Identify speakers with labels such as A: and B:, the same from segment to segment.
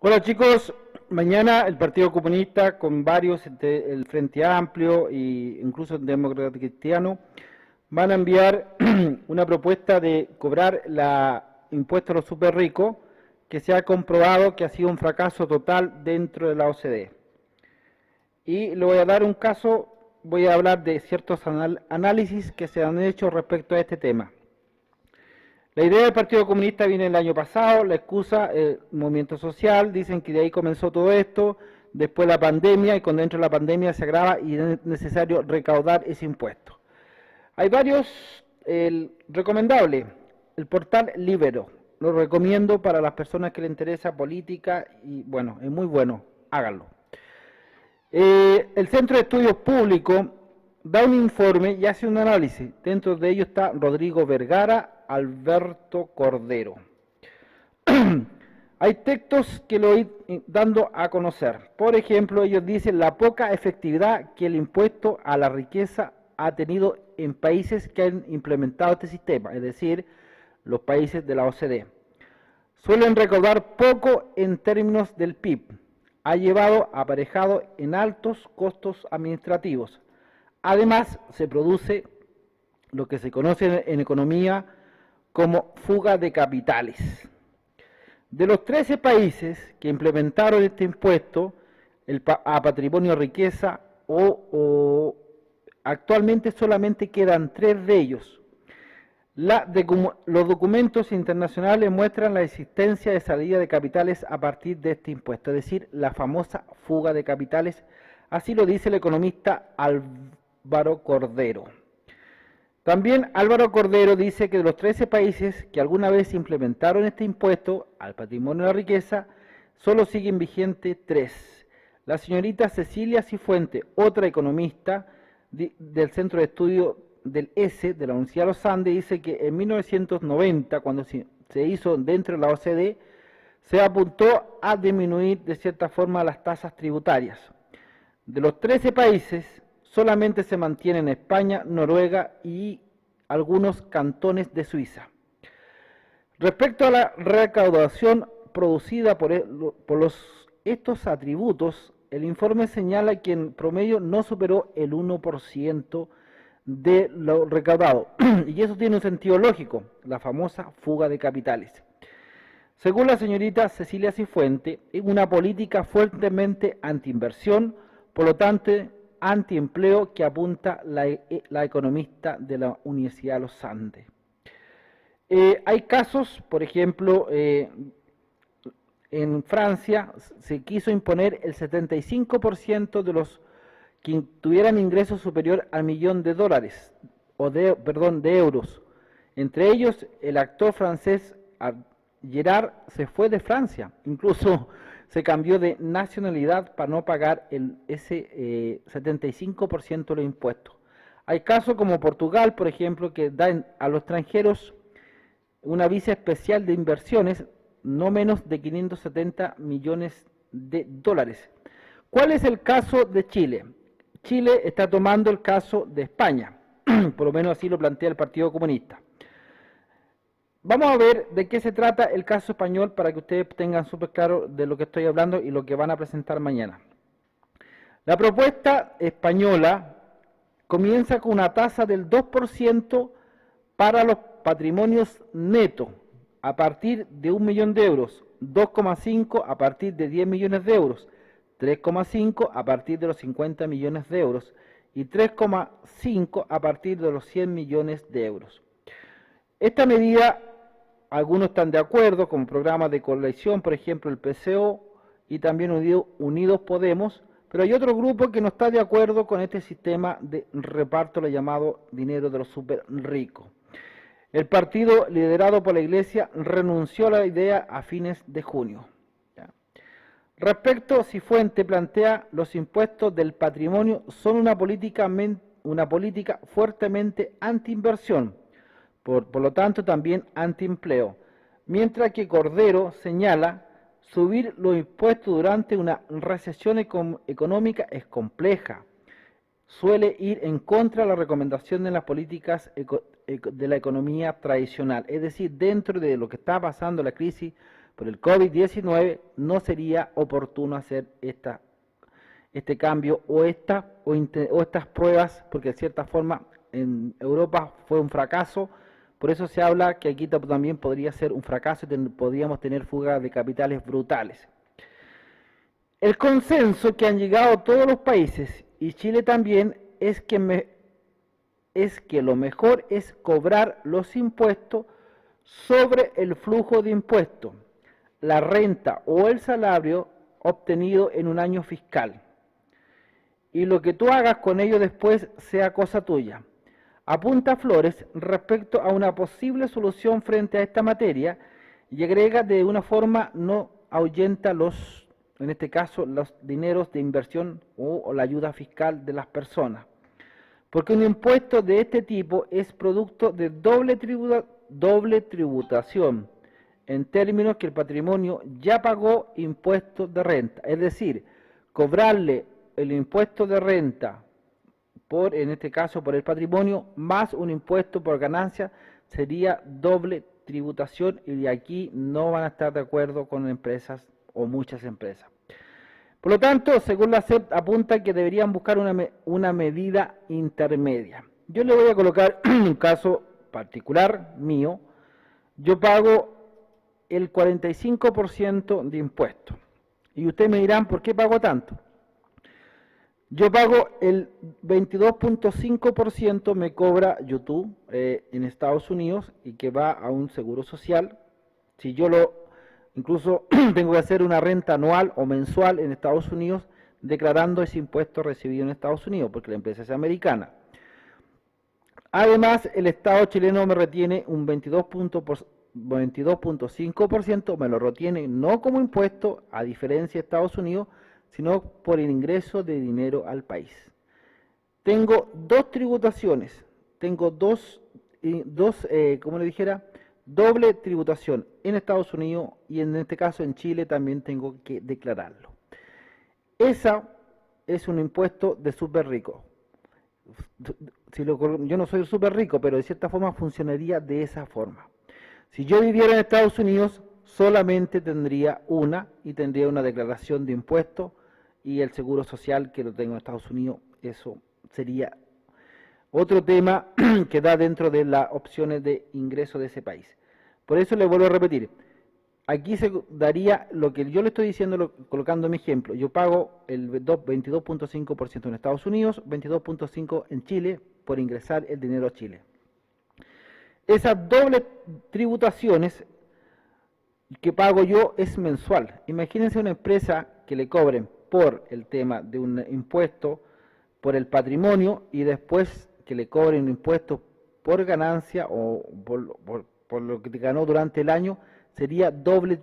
A: Hola chicos, mañana el Partido Comunista con varios, el Frente Amplio e incluso el Demócrata Cristiano, van a enviar una propuesta de cobrar la impuesto a los super ricos, que se ha comprobado que ha sido un fracaso total dentro de la OCDE. Y le voy a dar un caso, voy a hablar de ciertos análisis que se han hecho respecto a este tema. La idea del Partido Comunista viene el año pasado, la excusa, el movimiento social, dicen que de ahí comenzó todo esto, después la pandemia, y cuando entra la pandemia se agrava y es necesario recaudar ese impuesto. Hay varios recomendables. El portal Libero, lo recomiendo para las personas que les interesa política y bueno, es muy bueno, háganlo. El Centro de Estudios Públicos da un informe y hace un análisis. Dentro de ellos está Rodrigo Vergara, Alberto Cordero. Hay textos que lo voy dando a conocer. Por ejemplo, ellos dicen la poca efectividad que el impuesto a la riqueza ha tenido en países que han implementado este sistema, es decir, los países de la OCDE. Suelen recaudar poco en términos del PIB. Ha llevado aparejado en altos costos administrativos. Además, se produce lo que se conoce en economía como fuga de capitales. De los 13 países que implementaron este impuesto a patrimonio riqueza, actualmente solamente quedan 3 de ellos. Los documentos internacionales muestran la existencia de salida de capitales a partir de este impuesto, es decir, la famosa fuga de capitales, así lo dice el economista Álvaro Cordero. También Álvaro Cordero dice que de los 13 países que alguna vez implementaron este impuesto al patrimonio de la riqueza, solo siguen vigentes 3. La señorita Cecilia Cifuentes, otra economista del Centro de Estudio del ESE, de la Universidad de los Andes, dice que en 1990, cuando se hizo dentro de la OCDE, se apuntó a disminuir de cierta forma las tasas tributarias. De los 13 países, solamente se mantienen España, Noruega y algunos cantones de Suiza. Respecto a la recaudación producida por estos atributos, el informe señala que en promedio no superó el 1% de lo recaudado. Y eso tiene un sentido lógico, la famosa fuga de capitales. Según la señorita Cecilia Cifuentes, es una política fuertemente antiinversión, por lo tanto antiempleo, que apunta la economista de la Universidad de los Andes. Hay casos, por ejemplo, en Francia se quiso imponer el 75% de los que tuvieran ingresos superior al $1.000.000, de euros. Entre ellos, el actor francés Gerard se fue de Francia, incluso se cambió de nacionalidad para no pagar ese 75% de los impuestos. Hay casos como Portugal, por ejemplo, que da a los extranjeros una visa especial de inversiones, no menos de 570 millones de dólares. ¿Cuál es el caso de Chile? Chile está tomando el caso de España, por lo menos así lo plantea el Partido Comunista. Vamos a ver de qué se trata el caso español para que ustedes tengan súper claro de lo que estoy hablando y lo que van a presentar mañana. La propuesta española comienza con una tasa del 2% para los patrimonios netos a partir de 1 millón de euros, 2,5 a partir de 10 millones de euros, 3,5 a partir de los 50 millones de euros y 3,5 a partir de los 100 millones de euros. Esta medida, algunos están de acuerdo, como programas de coalición, por ejemplo el PCO y también Unidos Podemos, pero hay otro grupo que no está de acuerdo con este sistema de reparto, lo llamado dinero de los super ricos. El partido liderado por la Iglesia renunció a la idea a fines de junio. Respecto, Cifuentes plantea los impuestos del patrimonio son una política fuertemente antiinversión, por lo tanto también antiempleo, mientras que Cordero señala subir los impuestos durante una recesión económica es compleja, suele ir en contra de la recomendación de las políticas de la economía tradicional, es decir, dentro de lo que está pasando la crisis, por el COVID-19, no sería oportuno hacer este cambio o estas pruebas, porque de cierta forma en Europa fue un fracaso. Por eso se habla que aquí también podría ser un fracaso y podríamos tener fugas de capitales brutales. El consenso que han llegado todos los países, y Chile también, es que lo mejor es cobrar los impuestos sobre el flujo de impuestos, la renta o el salario obtenido en un año fiscal. Y lo que tú hagas con ello después sea cosa tuya. Apunta Flores respecto a una posible solución frente a esta materia y agrega de una forma no ahuyenta en este caso, los dineros de inversión o la ayuda fiscal de las personas. Porque un impuesto de este tipo es producto de doble tributación, en términos que el patrimonio ya pagó impuestos de renta. Es decir, cobrarle el impuesto de renta en este caso por el patrimonio, más un impuesto por ganancia, sería doble tributación, y aquí no van a estar de acuerdo con empresas o muchas empresas. Por lo tanto, según la SEP, apunta que deberían buscar una medida intermedia. Yo le voy a colocar un caso particular mío. Yo pago el 45% de impuestos. Y ustedes me dirán, ¿por qué pago tanto? Yo pago el 22.5%, me cobra YouTube en Estados Unidos, y que va a un seguro social. Si yo incluso tengo que hacer una renta anual o mensual en Estados Unidos, declarando ese impuesto recibido en Estados Unidos, porque la empresa es americana. Además, el Estado chileno me retiene un 22.5%, me lo retiene no como impuesto, a diferencia de Estados Unidos, sino por el ingreso de dinero al país. Tengo dos tributaciones, tengo como le dijera, doble tributación en Estados Unidos, y en este caso en Chile también tengo que declararlo. Esa es un impuesto de súper rico. Yo no soy súper rico, pero de cierta forma funcionaría de esa forma. Si yo viviera en Estados Unidos, solamente tendría una declaración de impuestos, y el seguro social que lo tengo en Estados Unidos. Eso sería otro tema que da dentro de las opciones de ingreso de ese país. Por eso le vuelvo a repetir, aquí se daría lo que yo le estoy diciendo, colocando mi ejemplo. Yo pago el 22.5% en Estados Unidos, 22.5% en Chile, por ingresar el dinero a Chile. Esas dobles tributaciones que pago yo es mensual. Imagínense una empresa que le cobren por el tema de un impuesto por el patrimonio, y después que le cobren impuestos por ganancia o por lo que ganó durante el año, sería doble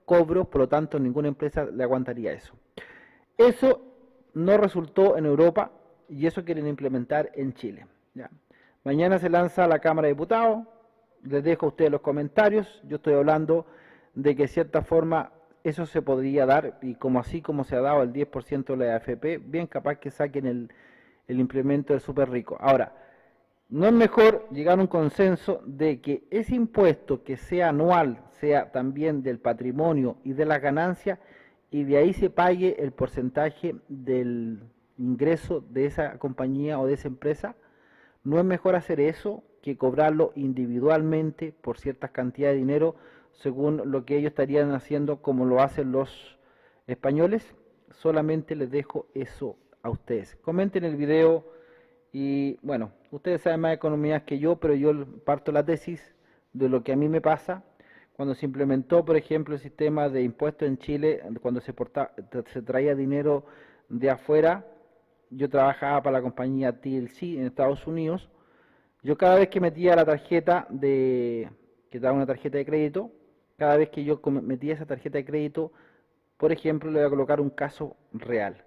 A: cobro. Por lo tanto, ninguna empresa le aguantaría eso. Eso no resultó en Europa, y eso quieren implementar en Chile. ¿Ya? Mañana se lanza a la Cámara de Diputados. Les dejo a ustedes los comentarios. Yo estoy hablando de que de cierta forma eso se podría dar, y así como se ha dado el 10% de la AFP, bien capaz que saquen el implemento del súper rico. Ahora, ¿no es mejor llegar a un consenso de que ese impuesto que sea anual sea también del patrimonio y de las ganancias, y de ahí se pague el porcentaje del ingreso de esa compañía o de esa empresa? ¿No es mejor hacer eso que cobrarlo individualmente por ciertas cantidades de dinero, según lo que ellos estarían haciendo, como lo hacen los españoles? Solamente les dejo eso a ustedes. Comenten el video, y bueno, ustedes saben más de economías que yo, pero yo parto la tesis de lo que a mí me pasa. Cuando se implementó, por ejemplo, el sistema de impuestos en Chile, cuando se traía dinero de afuera, yo trabajaba para la compañía TLC en Estados Unidos. Yo cada vez que metía la tarjeta que daba una tarjeta de crédito, cada vez que yo metía esa tarjeta de crédito, por ejemplo, le voy a colocar un caso real.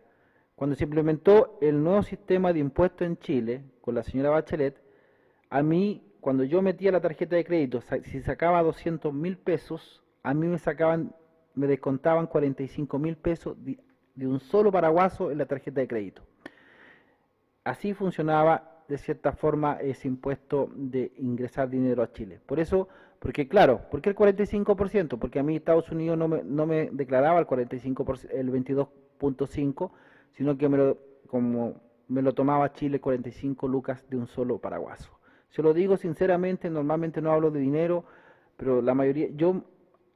A: Cuando se implementó el nuevo sistema de impuestos en Chile, con la señora Bachelet, a mí, cuando yo metía la tarjeta de crédito, si sacaba 200.000 pesos, a mí me descontaban 45.000 pesos de un solo paraguaso en la tarjeta de crédito. Así funcionaba de cierta forma ese impuesto de ingresar dinero a Chile. Por eso, Porque claro, ¿por qué el 45%? Porque a mí Estados Unidos no me declaraba el 45%, el 22.5, sino que como me lo tomaba Chile 45 lucas de un solo paraguaso. Se lo digo sinceramente, normalmente no hablo de dinero, pero la mayoría, yo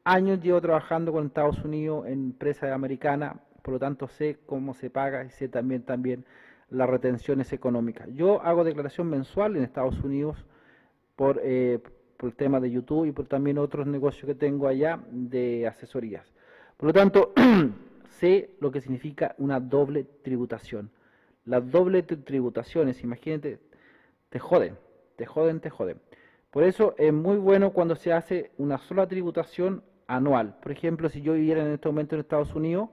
A: años llevo trabajando con Estados Unidos en empresas americanas, por lo tanto sé cómo se paga y sé también las retenciones económicas. Yo hago declaración mensual en Estados Unidos por, eh, por el tema de YouTube y por también otros negocios que tengo allá de asesorías. Por lo tanto, sé lo que significa una doble tributación. Las dobles tributaciones, imagínate, te joden, te joden, te joden. Por eso es muy bueno cuando se hace una sola tributación anual. Por ejemplo, si yo viviera en este momento en Estados Unidos,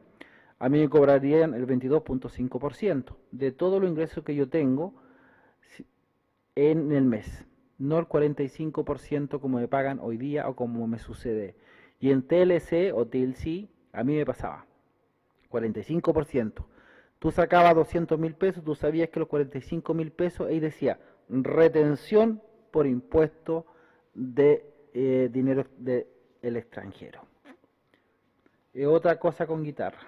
A: a mí me cobrarían el 22.5% de todos los ingresos que yo tengo en el mes, no el 45% como me pagan hoy día o como me sucede. Y en TLC o TLC a mí me pasaba 45%. Tú sacabas 200.000 pesos, tú sabías que los 45.000 pesos, ahí decía retención por impuesto de dinero del extranjero. Otra cosa con guitarra.